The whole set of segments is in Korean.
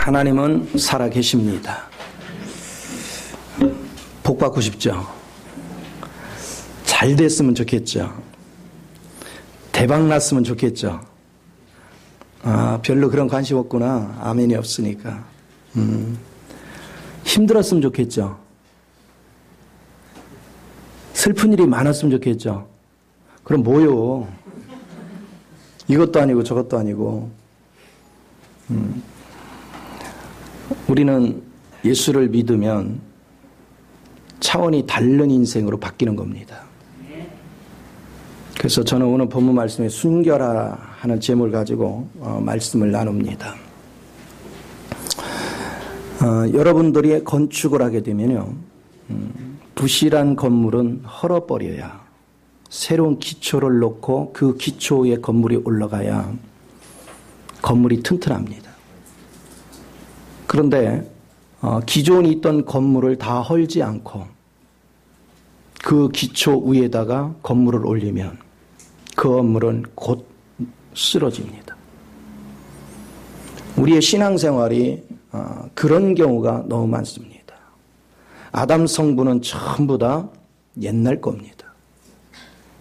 하나님은 살아 계십니다. 복 받고 싶죠? 잘 됐으면 좋겠죠? 대박 났으면 좋겠죠? 별로 그런 관심 없구나. 아멘이 없으니까. 힘들었으면 좋겠죠? 슬픈 일이 많았으면 좋겠죠? 그럼 뭐요? 이것도 아니고 저것도 아니고. 우리는 예수를 믿으면 차원이 다른 인생으로 바뀌는 겁니다. 그래서 저는 오늘 본문 말씀에 순결하라 하는 제목을 가지고 말씀을 나눕니다. 여러분들이 건축을 하게 되면요, 부실한 건물은 헐어버려야 새로운 기초를 놓고 그 기초에 건물이 올라가야 건물이 튼튼합니다. 그런데 기존에 있던 건물을 다 헐지 않고 그 기초 위에다가 건물을 올리면 그 건물은 곧 쓰러집니다. 우리의 신앙생활이 그런 경우가 너무 많습니다. 아담 성부는 전부 다 옛날 겁니다.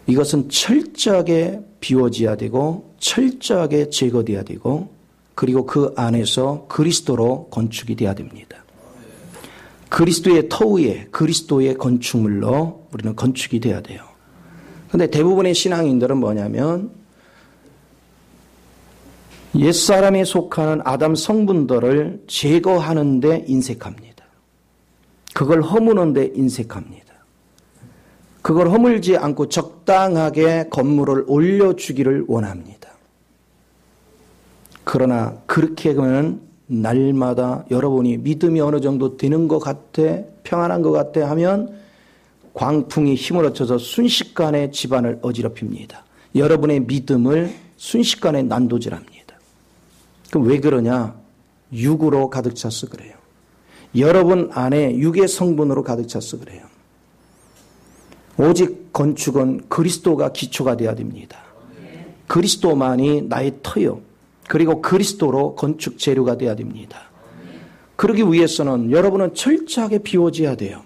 이것은 철저하게 비워져야 되고 철저하게 제거돼야 되고 그리고 그 안에서 그리스도로 건축이 돼야 됩니다. 그리스도의 터 위에 그리스도의 건축물로 우리는 건축이 돼야 돼요. 그런데 대부분의 신앙인들은 뭐냐면 옛사람에 속하는 아담 성분들을 제거하는 데 인색합니다. 그걸 허무는 데 인색합니다. 그걸 허물지 않고 적당하게 건물을 올려주기를 원합니다. 그러나 그렇게 하면 날마다 여러분이 믿음이 어느 정도 되는 것 같아, 평안한 것 같아 하면 광풍이 힘으로쳐서 순식간에 집안을 어지럽힙니다. 여러분의 믿음을 순식간에 난도질합니다. 그럼 왜 그러냐? 육으로 가득 차서 그래요. 여러분 안에 육의 성분으로 가득 차서 그래요. 오직 건축은 그리스도가 기초가 되어야 됩니다. 그리스도만이 나의 터요. 그리고 그리스도로 건축 재료가 되어야 됩니다. 그러기 위해서는 여러분은 철저하게 비워져야 돼요.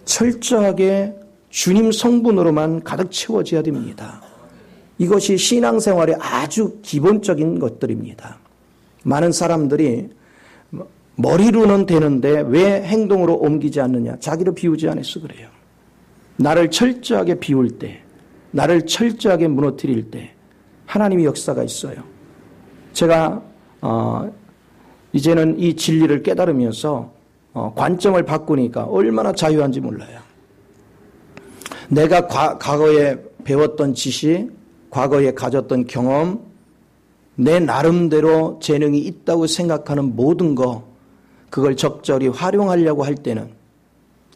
철저하게 주님 성분으로만 가득 채워져야 됩니다. 이것이 신앙생활의 아주 기본적인 것들입니다. 많은 사람들이 머리로는 되는데 왜 행동으로 옮기지 않느냐? 자기를 비우지 않아서 그래요. 나를 철저하게 비울 때, 나를 철저하게 무너뜨릴 때 하나님의 역사가 있어요. 제가 이제는 이 진리를 깨달으면서 관점을 바꾸니까 얼마나 자유한지 몰라요. 내가 과거에 배웠던 지식, 과거에 가졌던 경험, 내 나름대로 재능이 있다고 생각하는 모든 거, 그걸 적절히 활용하려고 할 때는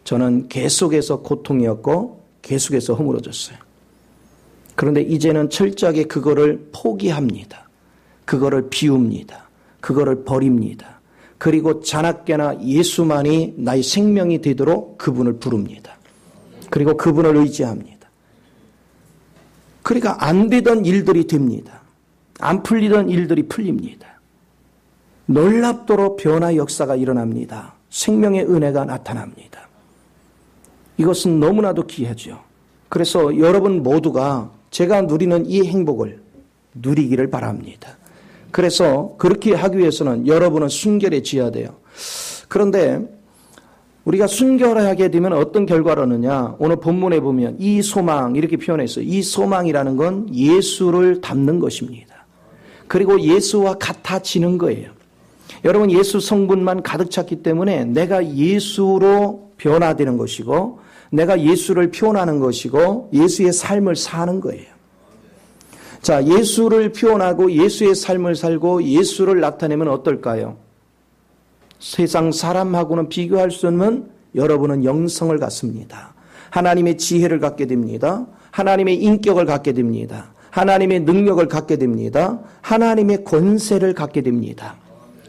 저는 계속해서 고통이었고 계속해서 허물어졌어요. 그런데 이제는 철저하게 그거를 포기합니다. 그거를 비웁니다. 그거를 버립니다. 그리고 자나깨나 예수만이 나의 생명이 되도록 그분을 부릅니다. 그리고 그분을 의지합니다. 그러니까 안 되던 일들이 됩니다. 안 풀리던 일들이 풀립니다. 놀랍도록 변화의 역사가 일어납니다. 생명의 은혜가 나타납니다. 이것은 너무나도 귀하죠. 그래서 여러분 모두가 제가 누리는 이 행복을 누리기를 바랍니다. 그래서 그렇게 하기 위해서는 여러분은 순결해져야 돼요. 그런데 우리가 순결하게 되면 어떤 결과를 얻느냐? 오늘 본문에 보면 이 소망 이렇게 표현했어요. 이 소망이라는 건 예수를 닮는 것입니다. 그리고 예수와 같아지는 거예요. 여러분 예수 성분만 가득 찼기 때문에 내가 예수로 변화되는 것이고 내가 예수를 표현하는 것이고 예수의 삶을 사는 거예요. 자, 예수를 표현하고 예수의 삶을 살고 예수를 나타내면 어떨까요? 세상 사람하고는 비교할 수 없는 여러분은 영성을 갖습니다. 하나님의 지혜를 갖게 됩니다. 하나님의 인격을 갖게 됩니다. 하나님의 능력을 갖게 됩니다. 하나님의 권세를 갖게 됩니다.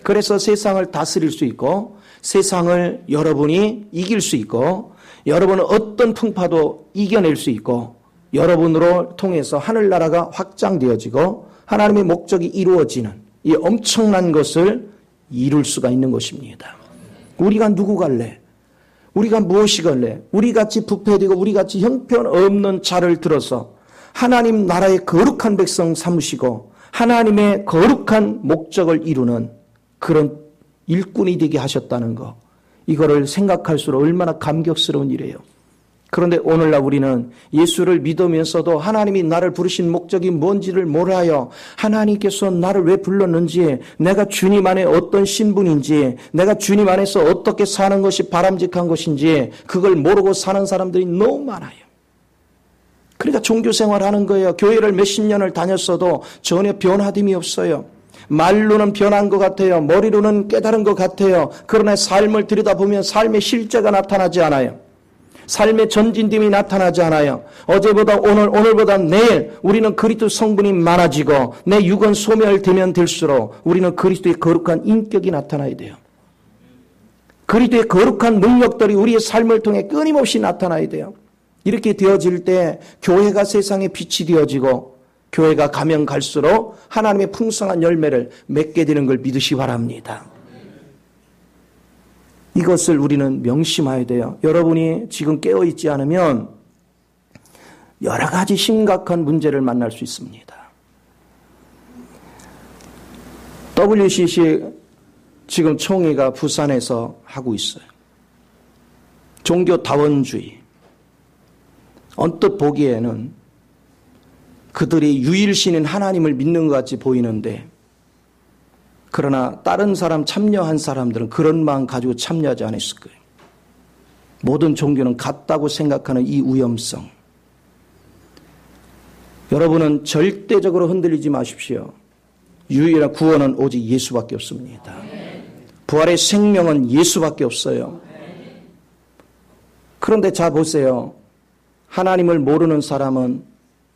그래서 세상을 다스릴 수 있고 세상을 여러분이 이길 수 있고 여러분은 어떤 풍파도 이겨낼 수 있고 여러분으로 통해서 하늘나라가 확장되어지고 하나님의 목적이 이루어지는 이 엄청난 것을 이룰 수가 있는 것입니다. 우리가 누구 갈래? 우리가 무엇이 갈래? 우리같이 부패되고 우리같이 형편없는 자를 들어서 하나님 나라의 거룩한 백성 삼으시고 하나님의 거룩한 목적을 이루는 그런 일꾼이 되게 하셨다는 것, 이거를 생각할수록 얼마나 감격스러운 일이에요. 그런데 오늘날 우리는 예수를 믿으면서도 하나님이 나를 부르신 목적이 뭔지를 몰라요. 하나님께서 나를 왜 불렀는지, 내가 주님 안에 어떤 신분인지, 내가 주님 안에서 어떻게 사는 것이 바람직한 것인지 그걸 모르고 사는 사람들이 너무 많아요. 그러니까 종교생활하는 거예요. 교회를 몇십 년을 다녔어도 전혀 변화됨이 없어요. 말로는 변한 것 같아요. 머리로는 깨달은 것 같아요. 그러나 삶을 들여다보면 삶의 실제가 나타나지 않아요. 삶의 전진됨이 나타나지 않아요. 어제보다 오늘, 오늘보다 내일 우리는 그리스도 성분이 많아지고 내 육은 소멸되면 될수록 우리는 그리스도의 거룩한 인격이 나타나야 돼요. 그리스도의 거룩한 능력들이 우리의 삶을 통해 끊임없이 나타나야 돼요. 이렇게 되어질 때 교회가 세상의 빛이 되어지고 교회가 가면 갈수록 하나님의 풍성한 열매를 맺게 되는 걸 믿으시 바랍니다. 이것을 우리는 명심해야 돼요. 여러분이 지금 깨어있지 않으면 여러 가지 심각한 문제를 만날 수 있습니다. WCC 지금 총회가 부산에서 하고 있어요. 종교 다원주의. 언뜻 보기에는 그들이 유일신인 하나님을 믿는 것 같이 보이는데, 그러나 다른 사람 참여한 사람들은 그런 마음 가지고 참여하지 않았을 거예요. 모든 종교는 같다고 생각하는 이 위험성. 여러분은 절대적으로 흔들리지 마십시오. 유일한 구원은 오직 예수밖에 없습니다. 부활의 생명은 예수밖에 없어요. 그런데 자 보세요. 하나님을 모르는 사람은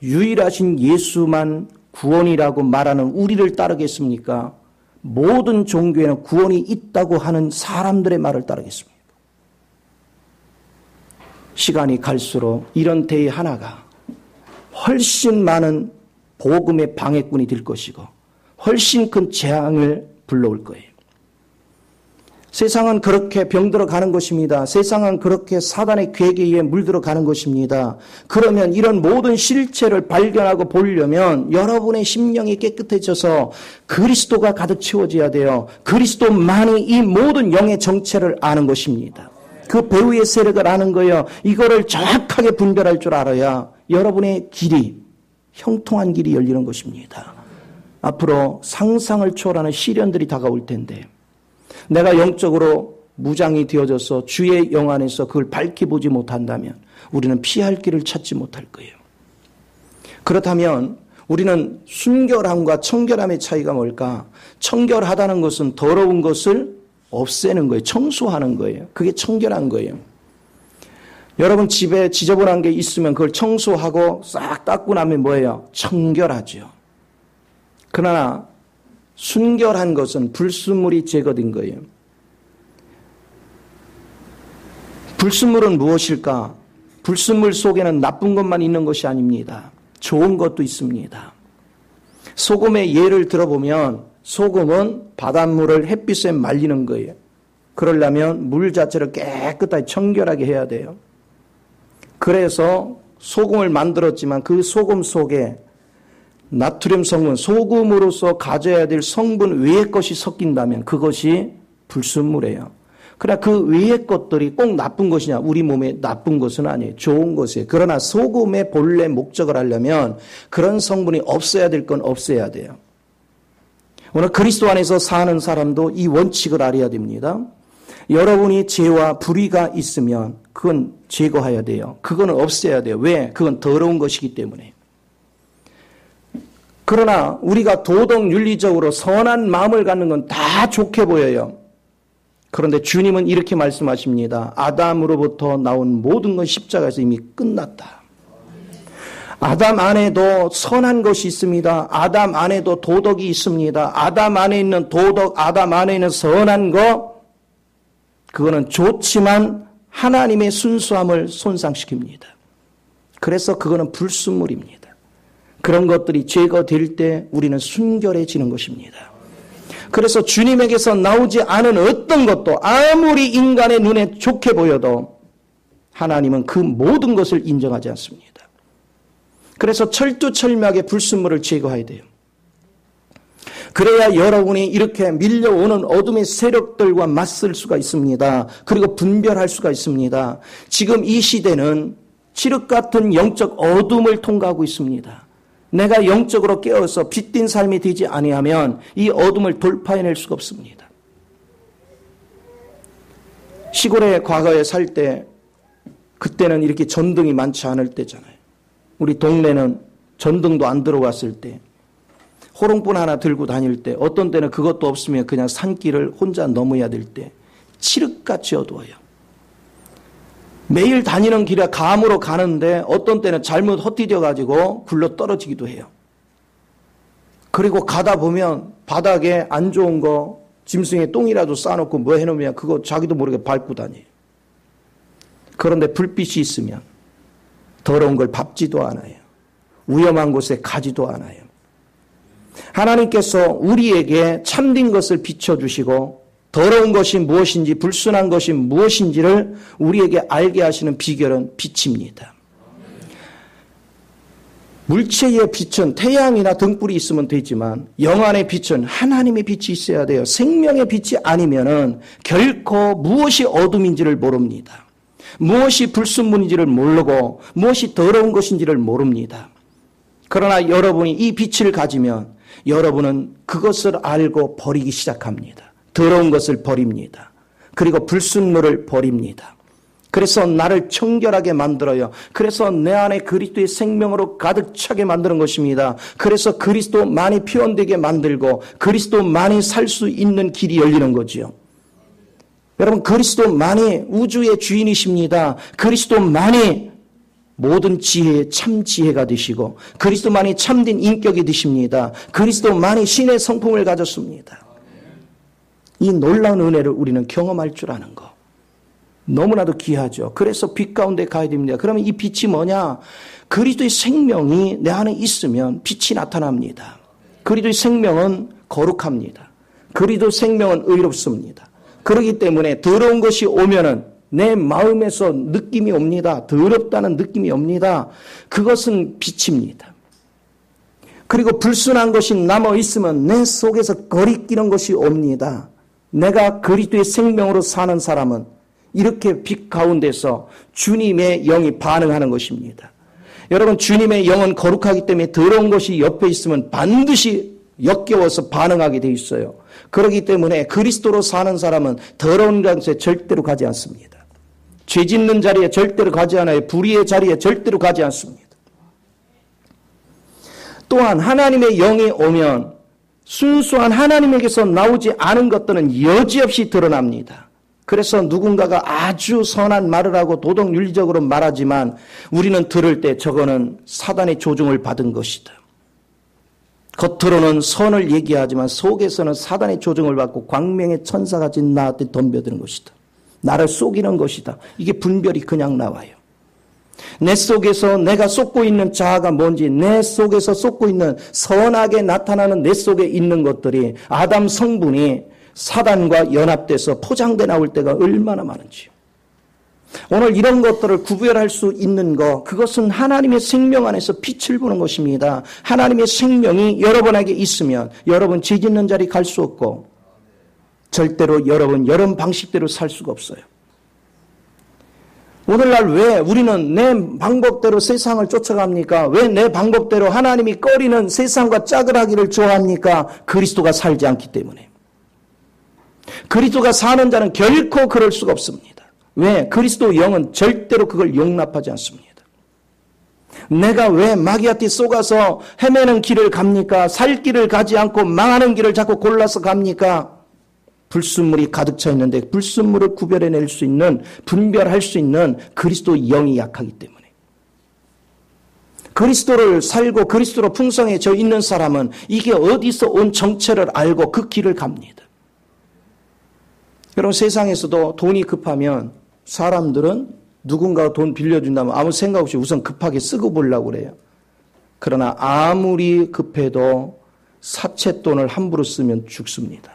유일하신 예수만 구원이라고 말하는 우리를 따르겠습니까? 모든 종교에는 구원이 있다고 하는 사람들의 말을 따르겠습니다. 시간이 갈수록 이런 대의 하나가 훨씬 많은 복음의 방해꾼이 될 것이고 훨씬 큰 재앙을 불러올 거예요. 세상은 그렇게 병들어 가는 것입니다. 세상은 그렇게 사단의 괴계에 의해 물들어 가는 것입니다. 그러면 이런 모든 실체를 발견하고 보려면 여러분의 심령이 깨끗해져서 그리스도가 가득 채워져야 돼요. 그리스도만이 이 모든 영의 정체를 아는 것입니다. 그 배후의 세력을 아는 거예요. 이거를 정확하게 분별할 줄 알아야 여러분의 길이, 형통한 길이 열리는 것입니다. 앞으로 상상을 초월하는 시련들이 다가올 텐데 내가 영적으로 무장이 되어져서 주의 영 안에서 그걸 밝히 보지 못한다면 우리는 피할 길을 찾지 못할 거예요. 그렇다면 우리는 순결함과 청결함의 차이가 뭘까? 청결하다는 것은 더러운 것을 없애는 거예요. 청소하는 거예요. 그게 청결한 거예요. 여러분 집에 지저분한 게 있으면 그걸 청소하고 싹 닦고 나면 뭐예요? 청결하죠. 그러나 순결한 것은 불순물이 제거된 거예요. 불순물은 무엇일까? 불순물 속에는 나쁜 것만 있는 것이 아닙니다. 좋은 것도 있습니다. 소금의 예를 들어보면 소금은 바닷물을 햇빛에 말리는 거예요. 그러려면 물 자체를 깨끗하게 청결하게 해야 돼요. 그래서 소금을 만들었지만 그 소금 속에 나트륨 성분, 소금으로서 가져야 될 성분 외의 것이 섞인다면 그것이 불순물이에요. 그러나 그 외의 것들이 꼭 나쁜 것이냐? 우리 몸에 나쁜 것은 아니에요. 좋은 것이에요. 그러나 소금의 본래 목적을 하려면 그런 성분이 없어야 될 건 없애야 돼요. 오늘 그리스도 안에서 사는 사람도 이 원칙을 알아야 됩니다. 여러분이 죄와 불의가 있으면 그건 제거해야 돼요. 그거는 없애야 돼요. 왜? 그건 더러운 것이기 때문에. 그러나 우리가 도덕 윤리적으로 선한 마음을 갖는 건 다 좋게 보여요. 그런데 주님은 이렇게 말씀하십니다. 아담으로부터 나온 모든 건 십자가에서 이미 끝났다. 아담 안에도 선한 것이 있습니다. 아담 안에도 도덕이 있습니다. 아담 안에 있는 도덕, 아담 안에 있는 선한 것, 그거는 좋지만 하나님의 순수함을 손상시킵니다. 그래서 그거는 불순물입니다. 그런 것들이 제거될 때 우리는 순결해지는 것입니다. 그래서 주님에게서 나오지 않은 어떤 것도 아무리 인간의 눈에 좋게 보여도 하나님은 그 모든 것을 인정하지 않습니다. 그래서 철두철미하게 불순물을 제거해야 돼요. 그래야 여러분이 이렇게 밀려오는 어둠의 세력들과 맞설 수가 있습니다. 그리고 분별할 수가 있습니다. 지금 이 시대는 칠흑 같은 영적 어둠을 통과하고 있습니다. 내가 영적으로 깨어서 빛띤 삶이 되지 아니하면 이 어둠을 돌파해낼 수가 없습니다. 시골에 과거에 살 때 그때는 이렇게 전등이 많지 않을 때잖아요. 우리 동네는 전등도 안 들어왔을 때 호롱불 하나 들고 다닐 때 어떤 때는 그것도 없으면 그냥 산길을 혼자 넘어야 될 때 칠흑같이 어두워요. 매일 다니는 길에 감으로 가는데 어떤 때는 잘못 헛디뎌 가지고 굴러 떨어지기도 해요. 그리고 가다 보면 바닥에 안 좋은 거 짐승의 똥이라도 싸놓고 뭐 해놓으면 그거 자기도 모르게 밟고 다녀요. 그런데 불빛이 있으면 더러운 걸 밟지도 않아요. 위험한 곳에 가지도 않아요. 하나님께서 우리에게 참된 것을 비춰주시고 더러운 것이 무엇인지 불순한 것이 무엇인지를 우리에게 알게 하시는 비결은 빛입니다. 물체의 빛은 태양이나 등불이 있으면 되지만 영안의 빛은 하나님의 빛이 있어야 돼요. 생명의 빛이 아니면은 결코 무엇이 어둠인지를 모릅니다. 무엇이 불순물인지를 모르고 무엇이 더러운 것인지를 모릅니다. 그러나 여러분이 이 빛을 가지면 여러분은 그것을 알고 버리기 시작합니다. 더러운 것을 버립니다. 그리고 불순물을 버립니다. 그래서 나를 청결하게 만들어요. 그래서 내 안에 그리스도의 생명으로 가득 차게 만드는 것입니다. 그래서 그리스도만이 표현되게 만들고 그리스도만이 살 수 있는 길이 열리는 거지요. 여러분, 그리스도만이 우주의 주인이십니다. 그리스도만이 모든 지혜의 참 지혜가 되시고 그리스도만이 참된 인격이 되십니다. 그리스도만이 신의 성품을 가졌습니다. 이 놀라운 은혜를 우리는 경험할 줄 아는 거 너무나도 귀하죠. 그래서 빛 가운데 가야 됩니다. 그러면 이 빛이 뭐냐? 그리스도의 생명이 내 안에 있으면 빛이 나타납니다. 그리스도의 생명은 거룩합니다. 그리스도의 생명은 의롭습니다. 그렇기 때문에 더러운 것이 오면은 내 마음에서 느낌이 옵니다. 더럽다는 느낌이 옵니다. 그것은 빛입니다. 그리고 불순한 것이 남아 있으면 내 속에서 거리끼는 것이 옵니다. 내가 그리스도의 생명으로 사는 사람은 이렇게 빛 가운데서 주님의 영이 반응하는 것입니다. 여러분, 주님의 영은 거룩하기 때문에 더러운 것이 옆에 있으면 반드시 역겨워서 반응하게 돼 있어요. 그렇기 때문에 그리스도로 사는 사람은 더러운 곳에 절대로 가지 않습니다. 죄 짓는 자리에 절대로 가지 않아요. 불의의 자리에 절대로 가지 않습니다. 또한 하나님의 영이 오면 순수한 하나님에게서 나오지 않은 것들은 여지없이 드러납니다. 그래서 누군가가 아주 선한 말을 하고 도덕윤리적으로 말하지만 우리는 들을 때 저거는 사단의 조종을 받은 것이다. 겉으로는 선을 얘기하지만 속에서는 사단의 조종을 받고 광명의 천사같이 나한테 덤벼드는 것이다. 나를 속이는 것이다. 이게 분별이 그냥 나와요. 내 속에서 내가 쏟고 있는 자아가 뭔지, 내 속에서 쏟고 있는 선하게 나타나는 내 속에 있는 것들이 아담 성분이 사단과 연합돼서 포장돼 나올 때가 얼마나 많은지요. 오늘 이런 것들을 구별할 수 있는 것, 그것은 하나님의 생명 안에서 빛을 보는 것입니다. 하나님의 생명이 여러분에게 있으면 여러분 죄 짓는 자리 갈 수 없고 절대로 여러분 방식대로 살 수가 없어요. 오늘날 왜 우리는 내 방법대로 세상을 쫓아갑니까? 왜 내 방법대로 하나님이 꺼리는 세상과 짝을 하기를 좋아합니까? 그리스도가 살지 않기 때문에. 그리스도가 사는 자는 결코 그럴 수가 없습니다. 왜? 그리스도 영은 절대로 그걸 용납하지 않습니다. 내가 왜 마귀한테 속아서 헤매는 길을 갑니까? 살 길을 가지 않고 망하는 길을 자꾸 골라서 갑니까? 불순물이 가득 차 있는데 불순물을 구별해낼 수 있는, 분별할 수 있는 그리스도 영이 약하기 때문에. 그리스도를 살고 그리스도로 풍성해져 있는 사람은 이게 어디서 온 정체를 알고 그 길을 갑니다. 여러분, 세상에서도 돈이 급하면 사람들은 누군가가 돈 빌려준다면 아무 생각 없이 우선 급하게 쓰고 보려고 그래요. 그러나 아무리 급해도 사채돈을 함부로 쓰면 죽습니다.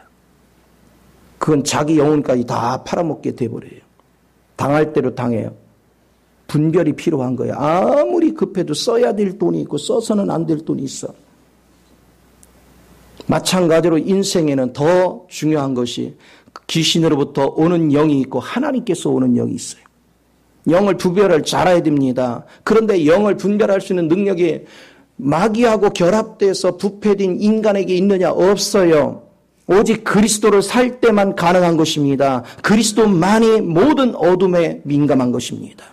그건 자기 영혼까지 다 팔아먹게 돼버려요. 당할 대로 당해요. 분별이 필요한 거예요. 아무리 급해도 써야 될 돈이 있고 써서는 안 될 돈이 있어. 마찬가지로 인생에는 더 중요한 것이 귀신으로부터 오는 영이 있고 하나님께서 오는 영이 있어요. 영을 분별을 잘해야 됩니다. 그런데 영을 분별할 수 있는 능력이 마귀하고 결합돼서 부패된 인간에게 있느냐? 없어요. 오직 그리스도를 살 때만 가능한 것입니다. 그리스도만이 모든 어둠에 민감한 것입니다.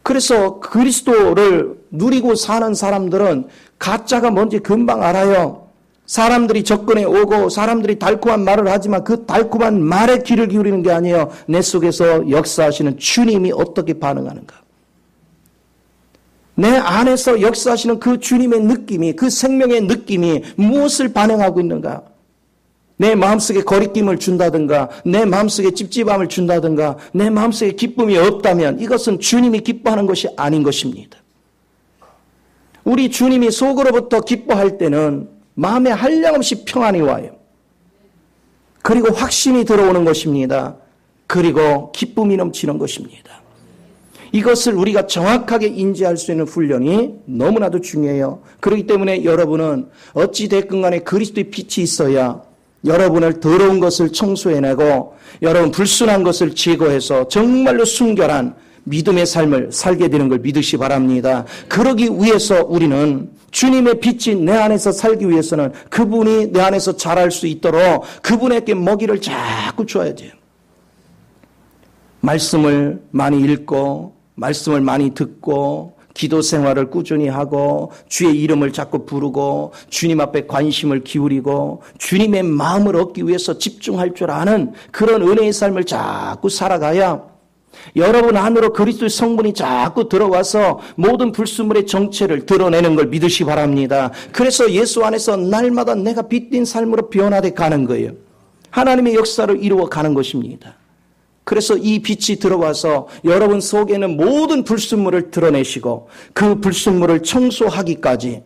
그래서 그리스도를 누리고 사는 사람들은 가짜가 뭔지 금방 알아요. 사람들이 접근해 오고 사람들이 달콤한 말을 하지만 그 달콤한 말에 귀를 기울이는 게 아니에요. 내 속에서 역사하시는 주님이 어떻게 반응하는가. 내 안에서 역사하시는 그 주님의 느낌이, 그 생명의 느낌이 무엇을 반영하고 있는가. 내 마음속에 거리낌을 준다든가 내 마음속에 찝찝함을 준다든가 내 마음속에 기쁨이 없다면 이것은 주님이 기뻐하는 것이 아닌 것입니다. 우리 주님이 속으로부터 기뻐할 때는 마음에 한량없이 평안이 와요. 그리고 확신이 들어오는 것입니다. 그리고 기쁨이 넘치는 것입니다. 이것을 우리가 정확하게 인지할 수 있는 훈련이 너무나도 중요해요. 그렇기 때문에 여러분은 어찌 됐건 간에 그리스도의 빛이 있어야 여러분을 더러운 것을 청소해내고 여러분 불순한 것을 제거해서 정말로 순결한 믿음의 삶을 살게 되는 걸 믿으시 바랍니다. 그러기 위해서 우리는 주님의 빛이 내 안에서 살기 위해서는 그분이 내 안에서 자랄 수 있도록 그분에게 먹이를 자꾸 줘야 돼요. 말씀을 많이 읽고 말씀을 많이 듣고 기도 생활을 꾸준히 하고 주의 이름을 자꾸 부르고 주님 앞에 관심을 기울이고 주님의 마음을 얻기 위해서 집중할 줄 아는 그런 은혜의 삶을 자꾸 살아가야 여러분 안으로 그리스도의 성분이 자꾸 들어와서 모든 불순물의 정체를 드러내는 걸 믿으시 바랍니다. 그래서 예수 안에서 날마다 내가 빛된 삶으로 변화돼 가는 거예요. 하나님의 역사를 이루어 가는 것입니다. 그래서 이 빛이 들어와서 여러분 속에는 모든 불순물을 드러내시고 그 불순물을 청소하기까지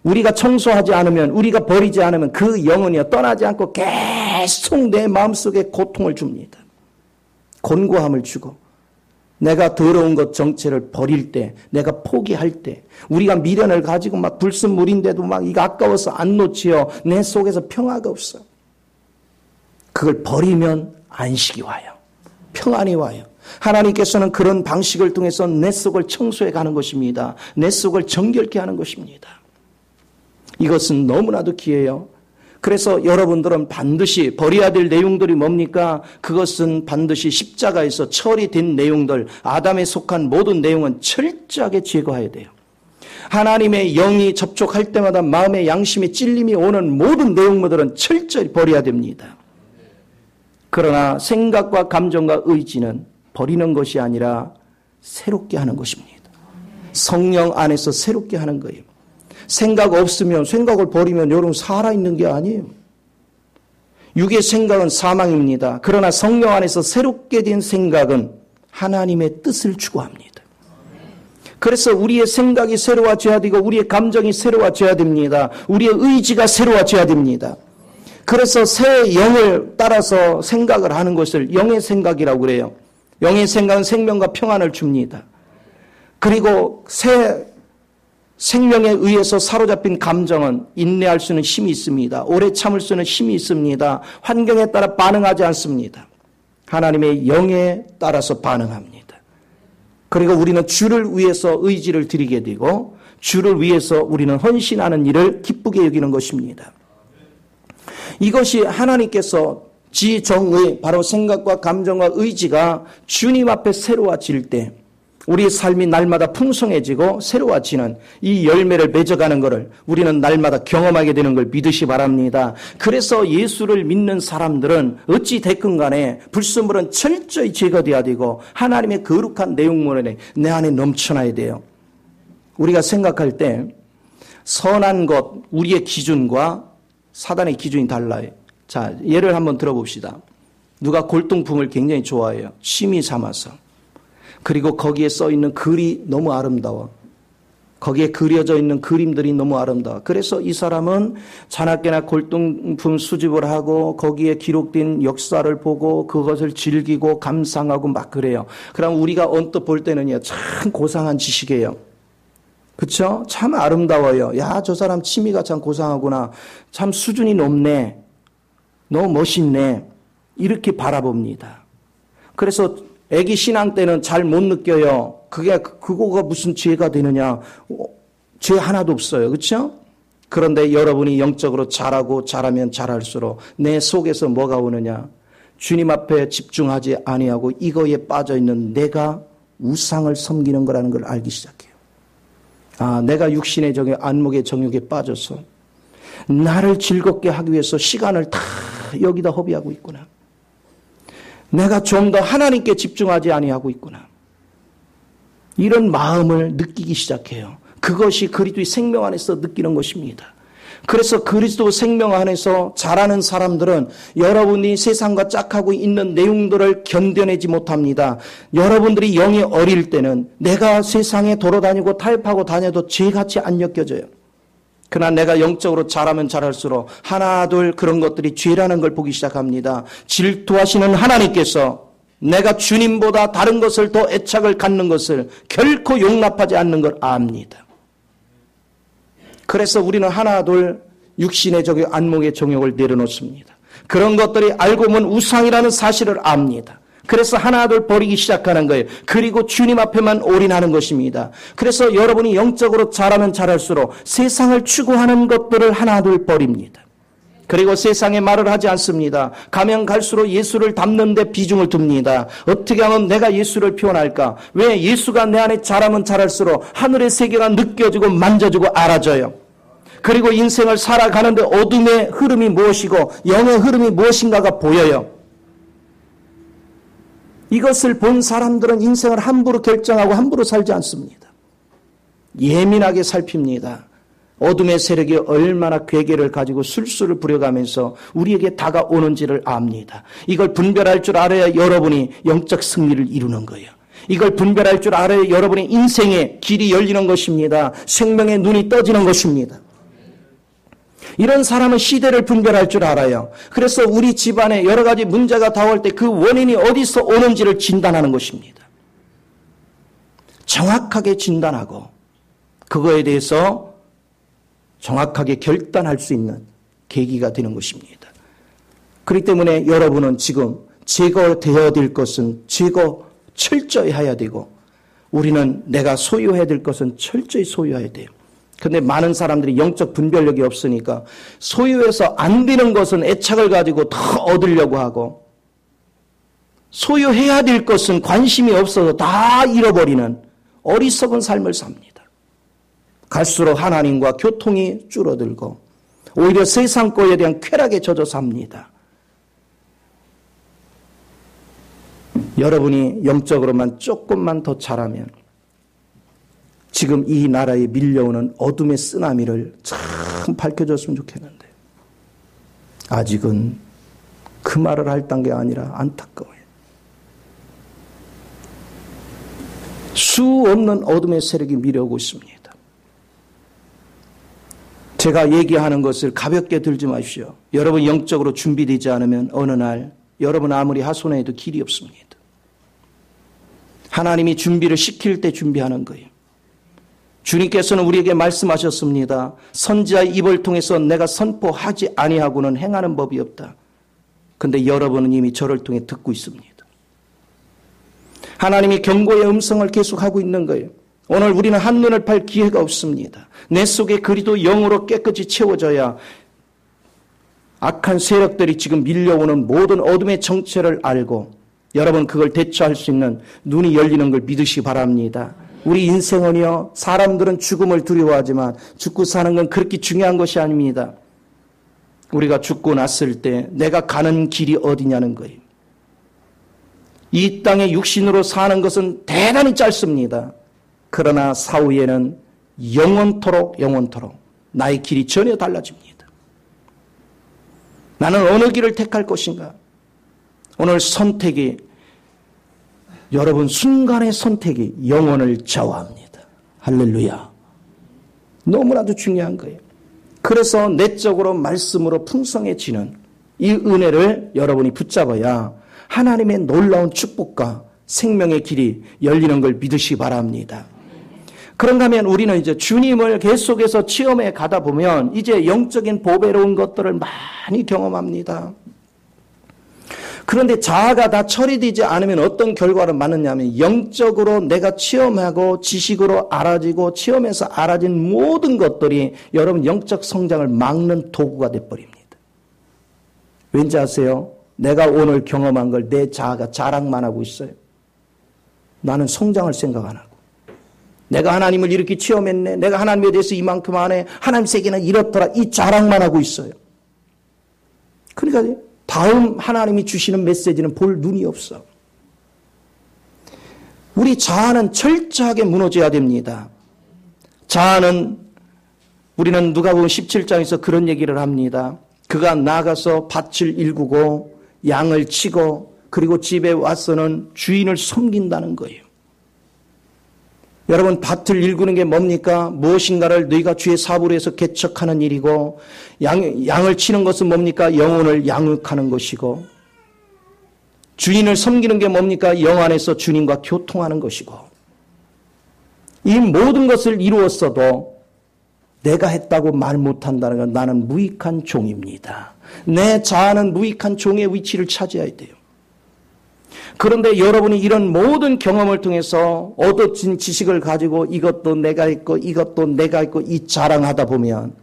우리가 청소하지 않으면 우리가 버리지 않으면 그 영혼이 떠나지 않고 계속 내 마음속에 고통을 줍니다. 곤고함을 주고 내가 더러운 것 정체를 버릴 때 내가 포기할 때 우리가 미련을 가지고 막 불순물인데도 막 이거 아까워서 안 놓지요. 내 속에서 평화가 없어. 그걸 버리면 안식이 와요. 평안이 와요. 하나님께서는 그런 방식을 통해서 내 속을 청소해 가는 것입니다. 내 속을 정결케 하는 것입니다. 이것은 너무나도 귀해요. 그래서 여러분들은 반드시 버려야 될 내용들이 뭡니까? 그것은 반드시 십자가에서 처리된 내용들, 아담에 속한 모든 내용은 철저하게 제거해야 돼요. 하나님의 영이 접촉할 때마다 마음의 양심의 찔림이 오는 모든 내용들은 철저히 버려야 됩니다. 그러나 생각과 감정과 의지는 버리는 것이 아니라 새롭게 하는 것입니다. 성령 안에서 새롭게 하는 거예요. 생각 없으면 생각을 버리면 여러분 살아있는 게 아니에요. 육의 생각은 사망입니다. 그러나 성령 안에서 새롭게 된 생각은 하나님의 뜻을 추구합니다. 그래서 우리의 생각이 새로워져야 되고 우리의 감정이 새로워져야 됩니다. 우리의 의지가 새로워져야 됩니다. 그래서 새 영을 따라서 생각을 하는 것을 영의 생각이라고 그래요. 영의 생각은 생명과 평안을 줍니다. 그리고 새 생명에 의해서 사로잡힌 감정은 인내할 수 있는 힘이 있습니다. 오래 참을 수 있는 힘이 있습니다. 환경에 따라 반응하지 않습니다. 하나님의 영에 따라서 반응합니다. 그리고 우리는 주를 위해서 의지를 드리게 되고 주를 위해서 우리는 헌신하는 일을 기쁘게 여기는 것입니다. 이것이 하나님께서 지정의 바로 생각과 감정과 의지가 주님 앞에 새로워질 때 우리의 삶이 날마다 풍성해지고 새로워지는 이 열매를 맺어가는 것을 우리는 날마다 경험하게 되는 걸 믿으시 바랍니다. 그래서 예수를 믿는 사람들은 어찌 됐건 간에 불순물은 철저히 제거되어야 되고 하나님의 거룩한 내용물에 내 안에 넘쳐나야 돼요. 우리가 생각할 때 선한 것, 우리의 기준과 사단의 기준이 달라요. 자, 예를 한번 들어봅시다. 누가 골동품을 굉장히 좋아해요. 취미 삼아서. 그리고 거기에 써 있는 글이 너무 아름다워. 거기에 그려져 있는 그림들이 너무 아름다워. 그래서 이 사람은 자나깨나 골동품 수집을 하고 거기에 기록된 역사를 보고 그것을 즐기고 감상하고 막 그래요. 그럼 우리가 언뜻 볼 때는요, 참 고상한 지식이에요. 그렇죠? 참 아름다워요. 야, 저 사람 취미가 참 고상하구나. 참 수준이 높네. 너무 멋있네. 이렇게 바라봅니다. 그래서 애기 신앙 때는 잘 못 느껴요. 그거가 무슨 죄가 되느냐. 죄 하나도 없어요. 그렇죠? 그런데 여러분이 영적으로 자라고 자라면 자랄수록 내 속에서 뭐가 오느냐. 주님 앞에 집중하지 아니하고 이거에 빠져있는 내가 우상을 섬기는 거라는 걸 알기 시작해요. 아, 내가 육신의 정욕, 안목의 정욕에 빠져서 나를 즐겁게 하기 위해서 시간을 다 여기다 허비하고 있구나. 내가 좀 더 하나님께 집중하지 아니하고 있구나. 이런 마음을 느끼기 시작해요. 그것이 그리스도의 생명 안에서 느끼는 것입니다. 그래서 그리스도 생명 안에서 자라는 사람들은 여러분이 세상과 짝하고 있는 내용들을 견뎌내지 못합니다. 여러분들이 영이 어릴 때는 내가 세상에 돌아다니고 타협하고 다녀도 죄같이 안 느껴져요. 그러나 내가 영적으로 자라면 자랄수록 하나 둘 그런 것들이 죄라는 걸 보기 시작합니다. 질투하시는 하나님께서 내가 주님보다 다른 것을 더 애착을 갖는 것을 결코 용납하지 않는 걸 압니다. 그래서 우리는 하나 둘 육신의 정욕, 안목의 정욕을 내려놓습니다. 그런 것들이 알고 보면 우상이라는 사실을 압니다. 그래서 하나 둘 버리기 시작하는 거예요. 그리고 주님 앞에만 올인하는 것입니다. 그래서 여러분이 영적으로 자라면 자랄수록 세상을 추구하는 것들을 하나 둘 버립니다. 그리고 세상에 말을 하지 않습니다. 가면 갈수록 예수를 닮는 데 비중을 둡니다. 어떻게 하면 내가 예수를 표현할까? 왜 예수가 내 안에 자라면 자랄수록 하늘의 세계가 느껴지고 만져지고 알아져요. 그리고 인생을 살아가는데 어둠의 흐름이 무엇이고 영의 흐름이 무엇인가가 보여요. 이것을 본 사람들은 인생을 함부로 결정하고 함부로 살지 않습니다. 예민하게 살핍니다. 어둠의 세력이 얼마나 괴계를 가지고 술수를 부려가면서 우리에게 다가오는지를 압니다. 이걸 분별할 줄 알아야 여러분이 영적 승리를 이루는 거예요. 이걸 분별할 줄 알아야 여러분의 인생의 길이 열리는 것입니다. 생명의 눈이 떠지는 것입니다. 이런 사람은 시대를 분별할 줄 알아요. 그래서 우리 집안에 여러 가지 문제가 다가올 때 그 원인이 어디서 오는지를 진단하는 것입니다. 정확하게 진단하고 그거에 대해서 정확하게 결단할 수 있는 계기가 되는 것입니다. 그렇기 때문에 여러분은 지금 제거되어야 될 것은 제거 철저히 해야 되고 우리는 내가 소유해야 될 것은 철저히 소유해야 돼요. 그런데 많은 사람들이 영적 분별력이 없으니까 소유해서 안 되는 것은 애착을 가지고 더 얻으려고 하고 소유해야 될 것은 관심이 없어서 다 잃어버리는 어리석은 삶을 삽니다. 갈수록 하나님과 교통이 줄어들고 오히려 세상 거에 대한 쾌락에 젖어 삽니다. 여러분이 영적으로만 조금만 더 자라면 지금 이 나라에 밀려오는 어둠의 쓰나미를 참 밝혀줬으면 좋겠는데 아직은 그 말을 할 단계가 아니라 안타까워요. 수 없는 어둠의 세력이 밀려오고 있습니다. 제가 얘기하는 것을 가볍게 들지 마십시오. 여러분 영적으로 준비되지 않으면 어느 날 여러분 아무리 하소연해도 길이 없습니다. 하나님이 준비를 시킬 때 준비하는 거예요. 주님께서는 우리에게 말씀하셨습니다. 선지자의 입을 통해서 내가 선포하지 아니하고는 행하는 법이 없다. 그런데 여러분은 이미 저를 통해 듣고 있습니다. 하나님이 경고의 음성을 계속하고 있는 거예요. 오늘 우리는 한눈을 팔 기회가 없습니다. 내 속에 그리스도 영으로 깨끗이 채워져야 악한 세력들이 지금 밀려오는 모든 어둠의 정체를 알고 여러분 그걸 대처할 수 있는 눈이 열리는 걸 믿으시기 바랍니다. 우리 인생은요, 사람들은 죽음을 두려워하지만 죽고 사는 건 그렇게 중요한 것이 아닙니다. 우리가 죽고 났을 때 내가 가는 길이 어디냐는 거예요. 이 땅에 육신으로 사는 것은 대단히 짧습니다. 그러나 사후에는 영원토록 나의 길이 전혀 달라집니다. 나는 어느 길을 택할 것인가? 오늘 선택이 여러분 순간의 선택이 영혼을 좌우합니다. 할렐루야. 너무나도 중요한 거예요. 그래서 내적으로 말씀으로 풍성해지는 이 은혜를 여러분이 붙잡아야 하나님의 놀라운 축복과 생명의 길이 열리는 걸 믿으시기 바랍니다. 그런가 하면 우리는 이제 주님을 계속해서 체험해 가다 보면 이제 영적인 보배로운 것들을 많이 경험합니다. 그런데 자아가 다 처리되지 않으면 어떤 결과를 맞느냐면 영적으로 내가 체험하고 지식으로 알아지고 체험해서 알아진 모든 것들이 여러분 영적 성장을 막는 도구가 돼버립니다. 왠지 아세요? 내가 오늘 경험한 걸 내 자아가 자랑만 하고 있어요. 나는 성장을 생각 안 하고. 내가 하나님을 이렇게 체험했네. 내가 하나님에 대해서 이만큼 안 해. 하나님 세계는 이렇더라. 이 자랑만 하고 있어요. 그러니까 다음 하나님이 주시는 메시지는 볼 눈이 없어. 우리 자아는 철저하게 무너져야 됩니다. 자아는 우리는 누가복음 17장에서 그런 얘기를 합니다. 그가 나가서 밭을 일구고 양을 치고 그리고 집에 와서는 주인을 섬긴다는 거예요. 여러분 밭을 일구는 게 뭡니까? 무엇인가를 너희가 주의 사부로 해서 개척하는 일이고 양을 치는 것은 뭡니까? 영혼을 양육하는 것이고 주인을 섬기는 게 뭡니까? 영 안에서 주님과 교통하는 것이고 이 모든 것을 이루었어도 내가 했다고 말 못한다는 건 나는 무익한 종입니다. 내 자아는 무익한 종의 위치를 차지해야 돼요. 그런데 여러분이 이런 모든 경험을 통해서 얻어진 지식을 가지고 이것도 내가 했고 이것도 내가 했고 이 자랑하다 보면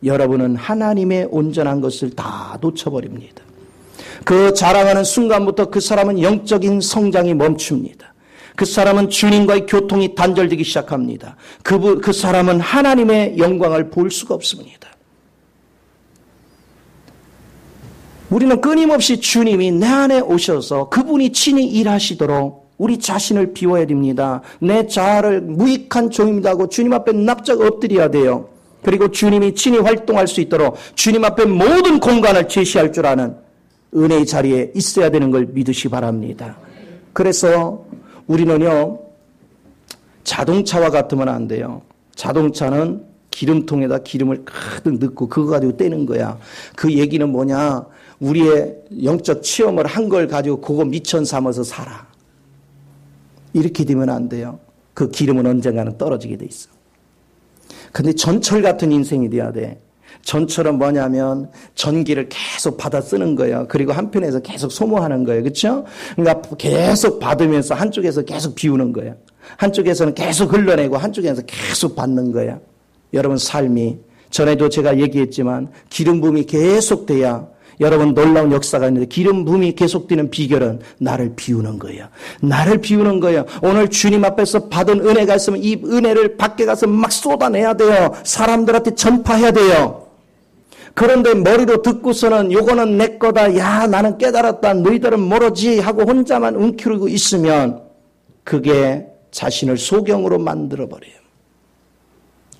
여러분은 하나님의 온전한 것을 다 놓쳐버립니다. 그 자랑하는 순간부터 그 사람은 영적인 성장이 멈춥니다. 그 사람은 주님과의 교통이 단절되기 시작합니다. 그 사람은 하나님의 영광을 볼 수가 없습니다. 우리는 끊임없이 주님이 내 안에 오셔서 그분이 친히 일하시도록 우리 자신을 비워야 됩니다. 내 자아를 무익한 종입니다 하고 주님 앞에 납작 엎드려야 돼요. 그리고 주님이 친히 활동할 수 있도록 주님 앞에 모든 공간을 제시할 줄 아는 은혜의 자리에 있어야 되는 걸 믿으시 바랍니다. 그래서 우리는요, 자동차와 같으면 안 돼요. 자동차는 기름통에다 기름을 가득 넣고 그거 가지고 떼는 거야. 그 얘기는 뭐냐? 우리의 영적 체험을 한 걸 가지고 그거 미천 삼아서 살아. 이렇게 되면 안 돼요. 그 기름은 언젠가는 떨어지게 돼 있어. 근데 전철 같은 인생이 돼야 돼. 전철은 뭐냐면 전기를 계속 받아 쓰는 거예요. 그리고 한편에서 계속 소모하는 거예요. 그렇죠? 그러니까 계속 받으면서 한쪽에서 계속 비우는 거예요. 한쪽에서는 계속 흘러내고 한쪽에서 계속 받는 거예요. 여러분 삶이 전에도 제가 얘기했지만 기름 부음이 계속돼야 여러분 놀라운 역사가 있는데 기름 부음이 계속되는 비결은 나를 비우는 거예요. 나를 비우는 거예요. 오늘 주님 앞에서 받은 은혜가 있으면 이 은혜를 밖에 가서 막 쏟아내야 돼요. 사람들한테 전파해야 돼요. 그런데 머리로 듣고서는 요거는 내 거다. 야 나는 깨달았다. 너희들은 모르지 하고 혼자만 움켜쥐고 있으면 그게 자신을 소경으로 만들어버려요.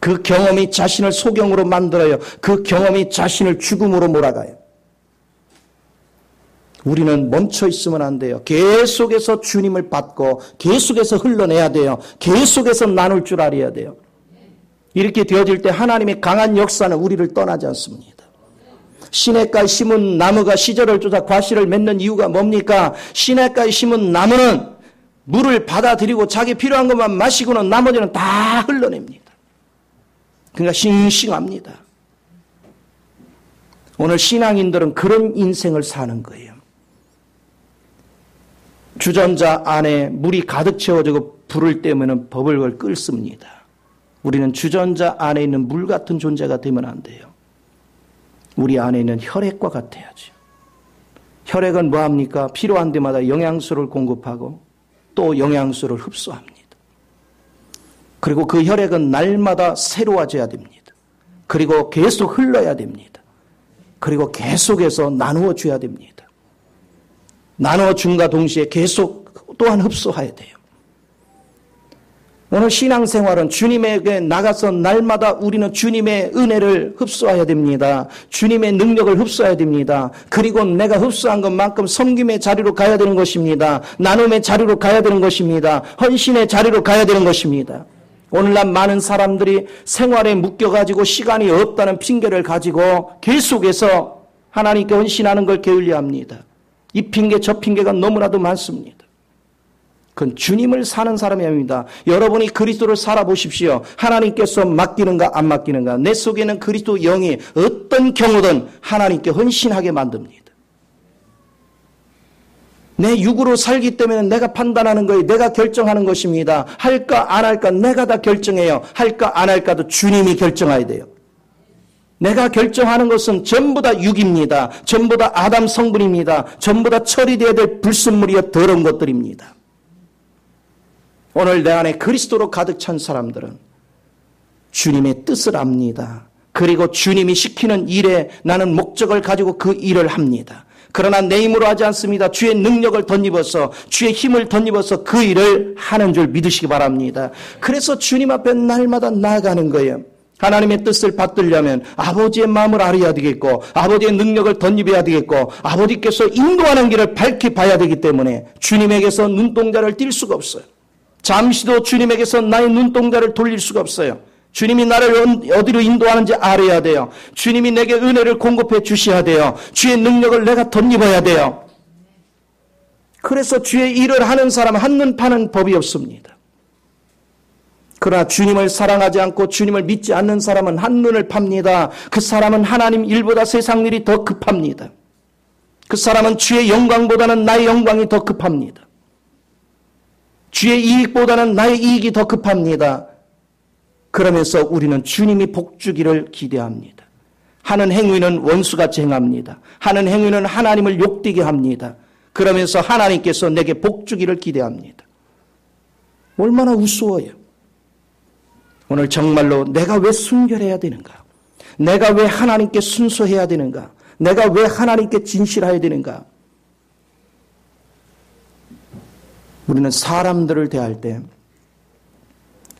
그 경험이 자신을 소경으로 만들어요. 그 경험이 자신을 죽음으로 몰아가요. 우리는 멈춰 있으면 안 돼요. 계속해서 주님을 받고 계속해서 흘러내야 돼요. 계속해서 나눌 줄 알아야 돼요. 이렇게 되어질 때 하나님의 강한 역사는 우리를 떠나지 않습니다. 시냇가에 심은 나무가 시절을 쫓아 과실을 맺는 이유가 뭡니까? 시냇가에 심은 나무는 물을 받아들이고 자기 필요한 것만 마시고는 나머지는 다 흘러냅니다. 그러니까 싱싱합니다. 오늘 신앙인들은 그런 인생을 사는 거예요. 주전자 안에 물이 가득 채워지고 불을 떼면 버블을 끓습니다. 우리는 주전자 안에 있는 물 같은 존재가 되면 안 돼요. 우리 안에 있는 혈액과 같아야죠. 혈액은 뭐합니까? 필요한 데마다 영양소를 공급하고 또 영양소를 흡수합니다. 그리고 그 혈액은 날마다 새로워져야 됩니다. 그리고 계속 흘러야 됩니다. 그리고 계속해서 나누어 줘야 됩니다. 나누어 줌과 동시에 계속 또한 흡수해야 돼요. 오늘 신앙생활은 주님에게 나가서 날마다 우리는 주님의 은혜를 흡수해야 됩니다. 주님의 능력을 흡수해야 됩니다. 그리고 내가 흡수한 것만큼 섬김의 자리로 가야 되는 것입니다. 나눔의 자리로 가야 되는 것입니다. 헌신의 자리로 가야 되는 것입니다. 오늘날 많은 사람들이 생활에 묶여가지고 시간이 없다는 핑계를 가지고 계속해서 하나님께 헌신하는 걸 게을리 합니다. 이 핑계 저 핑계가 너무나도 많습니다. 그건 주님을 사는 사람이 아닙니다. 여러분이 그리스도를 살아보십시오. 하나님께서 맡기는가 안 맡기는가. 내 속에는 그리스도 영이 어떤 경우든 하나님께 헌신하게 만듭니다. 내 육으로 살기 때문에 내가 판단하는 거예요. 내가 결정하는 것입니다. 할까 안 할까 내가 다 결정해요. 할까 안 할까도 주님이 결정해야 돼요. 내가 결정하는 것은 전부 다 육입니다. 전부 다 아담 성분입니다. 전부 다 처리되어야 될 불순물이여 더러운 것들입니다. 오늘 내 안에 그리스도로 가득 찬 사람들은 주님의 뜻을 압니다. 그리고 주님이 시키는 일에 나는 목적을 가지고 그 일을 합니다. 그러나 내 힘으로 하지 않습니다. 주의 능력을 덧입어서 주의 힘을 덧입어서 그 일을 하는 줄 믿으시기 바랍니다. 그래서 주님 앞에 날마다 나아가는 거예요. 하나님의 뜻을 받들려면 아버지의 마음을 알아야 되겠고 아버지의 능력을 덧입어야 되겠고 아버지께서 인도하는 길을 밝히 봐야 되기 때문에 주님에게서 눈동자를 뗄 수가 없어요. 잠시도 주님에게서 나의 눈동자를 돌릴 수가 없어요. 주님이 나를 어디로 인도하는지 알아야 돼요. 주님이 내게 은혜를 공급해 주셔야 돼요. 주의 능력을 내가 덧입어야 돼요. 그래서 주의 일을 하는 사람 한눈 파는 법이 없습니다. 그러나 주님을 사랑하지 않고 주님을 믿지 않는 사람은 한눈을 팝니다. 그 사람은 하나님 일보다 세상 일이 더 급합니다. 그 사람은 주의 영광보다는 나의 영광이 더 급합니다. 주의 이익보다는 나의 이익이 더 급합니다. 그러면서 우리는 주님이 복주기를 기대합니다. 하는 행위는 원수같이 행합니다. 하는 행위는 하나님을 욕되게 합니다. 그러면서 하나님께서 내게 복주기를 기대합니다. 얼마나 우스워요. 오늘 정말로 내가 왜 순결해야 되는가? 내가 왜 하나님께 순수해야 되는가? 내가 왜 하나님께 진실해야 되는가? 우리는 사람들을 대할 때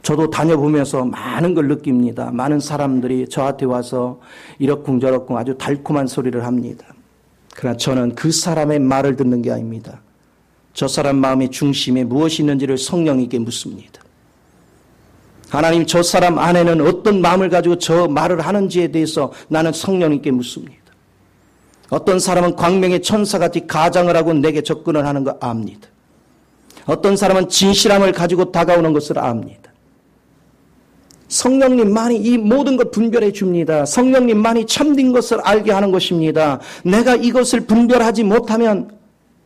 저도 다녀보면서 많은 걸 느낍니다. 많은 사람들이 저한테 와서 이러쿵저러쿵 아주 달콤한 소리를 합니다. 그러나 저는 그 사람의 말을 듣는 게 아닙니다. 저 사람 마음의 중심에 무엇이 있는지를 성령님께 묻습니다. 하나님 저 사람 안에는 어떤 마음을 가지고 저 말을 하는지에 대해서 나는 성령님께 묻습니다. 어떤 사람은 광명의 천사같이 가장을 하고 내게 접근을 하는 거 압니다. 어떤 사람은 진실함을 가지고 다가오는 것을 압니다. 성령님만이 이 모든 것 분별해 줍니다. 성령님만이 참된 것을 알게 하는 것입니다. 내가 이것을 분별하지 못하면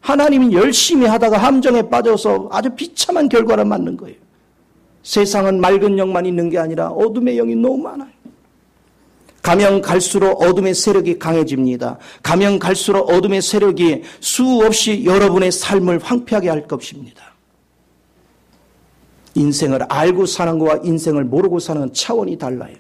하나님이 열심히 하다가 함정에 빠져서 아주 비참한 결과를 맞는 거예요. 세상은 맑은 영만 있는 게 아니라 어둠의 영이 너무 많아요. 가면 갈수록 어둠의 세력이 강해집니다. 가면 갈수록 어둠의 세력이 수없이 여러분의 삶을 황폐하게 할 것입니다. 인생을 알고 사는 것과 인생을 모르고 사는 차원이 달라요.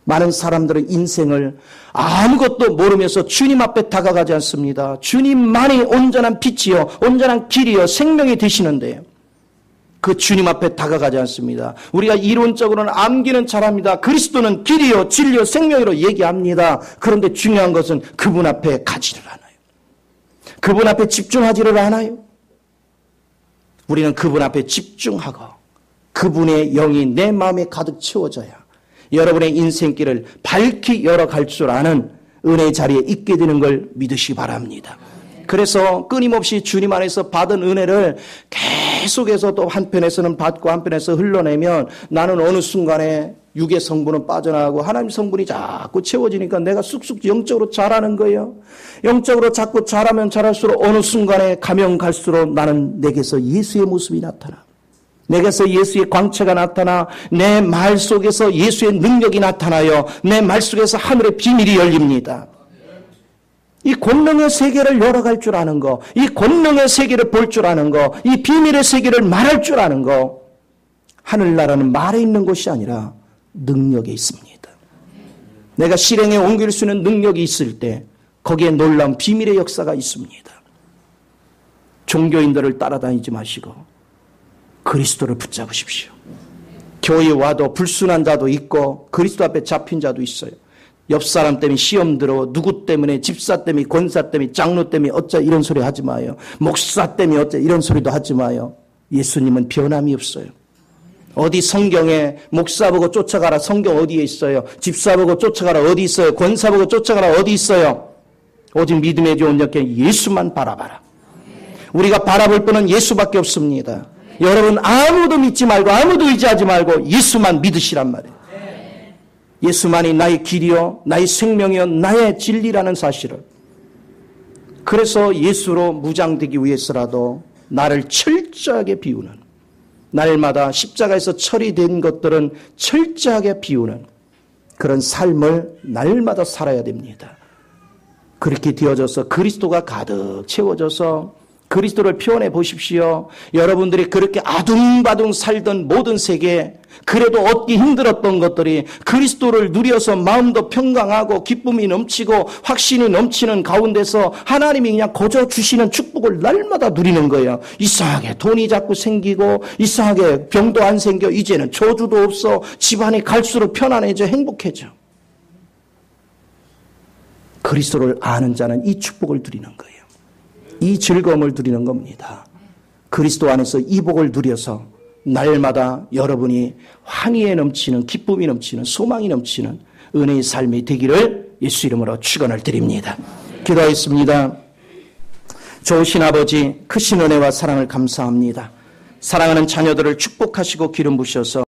많은 사람들은 인생을 아무것도 모르면서 주님 앞에 다가가지 않습니다. 주님만이 온전한 빛이요 온전한 길이요 생명이 되시는데 그 주님 앞에 다가가지 않습니다. 우리가 이론적으로는 암기는 잘합니다. 그리스도는 길이요 진리요 생명이로 얘기합니다. 그런데 중요한 것은 그분 앞에 가지를 않아요. 그분 앞에 집중하지를 않아요. 우리는 그분 앞에 집중하고 그분의 영이 내 마음에 가득 채워져야 여러분의 인생길을 밝히 열어갈 줄 아는 은혜의 자리에 있게 되는 걸 믿으시기 바랍니다. 그래서 끊임없이 주님 안에서 받은 은혜를 계속해서 또 한편에서는 받고 한편에서 흘러내면 나는 어느 순간에 육의 성분은 빠져나가고 하나님 성분이 자꾸 채워지니까 내가 쑥쑥 영적으로 자라는 거예요. 영적으로 자꾸 자라면 자랄수록 어느 순간에 가면 갈수록 나는 내게서 예수의 모습이 나타나. 내게서 예수의 광채가 나타나 내 말 속에서 예수의 능력이 나타나요. 내 말 속에서 하늘의 비밀이 열립니다. 이 권능의 세계를 열어갈 줄 아는 거, 이 권능의 세계를 볼 줄 아는 거, 이 비밀의 세계를 말할 줄 아는 거, 하늘나라는 말에 있는 것이 아니라 능력에 있습니다. 내가 실행에 옮길 수 있는 능력이 있을 때 거기에 놀라운 비밀의 역사가 있습니다. 종교인들을 따라다니지 마시고 그리스도를 붙잡으십시오. 교회에 와도 불순한 자도 있고 그리스도 앞에 잡힌 자도 있어요. 옆 사람 때문에 시험 들어 누구 때문에 집사 때문에 권사 때문에 장로 때문에 어쩌 이런 소리 하지 마요. 목사 때문에 어쩌 이런 소리도 하지 마요. 예수님은 변함이 없어요. 어디 성경에 목사 보고 쫓아가라 성경 어디에 있어요? 집사 보고 쫓아가라 어디 있어요? 권사 보고 쫓아가라 어디 있어요? 오직 믿음의 좋은 여께 예수만 바라봐라. 우리가 바라볼 분은 예수밖에 없습니다. 여러분 아무도 믿지 말고 아무도 의지하지 말고 예수만 믿으시란 말이에요. 예수만이 나의 길이요 나의 생명이요 나의 진리라는 사실을. 그래서 예수로 무장되기 위해서라도 나를 철저하게 비우는, 날마다 십자가에서 처리된 것들은 철저하게 비우는 그런 삶을 날마다 살아야 됩니다. 그렇게 되어져서 그리스도가 가득 채워져서 그리스도를 표현해 보십시오. 여러분들이 그렇게 아둥바둥 살던 모든 세계, 그래도 얻기 힘들었던 것들이 그리스도를 누려서 마음도 평강하고 기쁨이 넘치고 확신이 넘치는 가운데서 하나님이 그냥 거저 주시는 축복을 날마다 누리는 거예요. 이상하게 돈이 자꾸 생기고 이상하게 병도 안 생겨. 이제는 저주도 없어. 집안이 갈수록 편안해져 행복해져. 그리스도를 아는 자는 이 축복을 누리는 거예요. 이 즐거움을 누리는 겁니다. 그리스도 안에서 이 복을 누려서 날마다 여러분이 환희에 넘치는, 기쁨이 넘치는, 소망이 넘치는 은혜의 삶이 되기를 예수 이름으로 축원을 드립니다. 기도하겠습니다. 좋으신 아버지, 크신 은혜와 사랑을 감사합니다. 사랑하는 자녀들을 축복하시고 기름 부셔서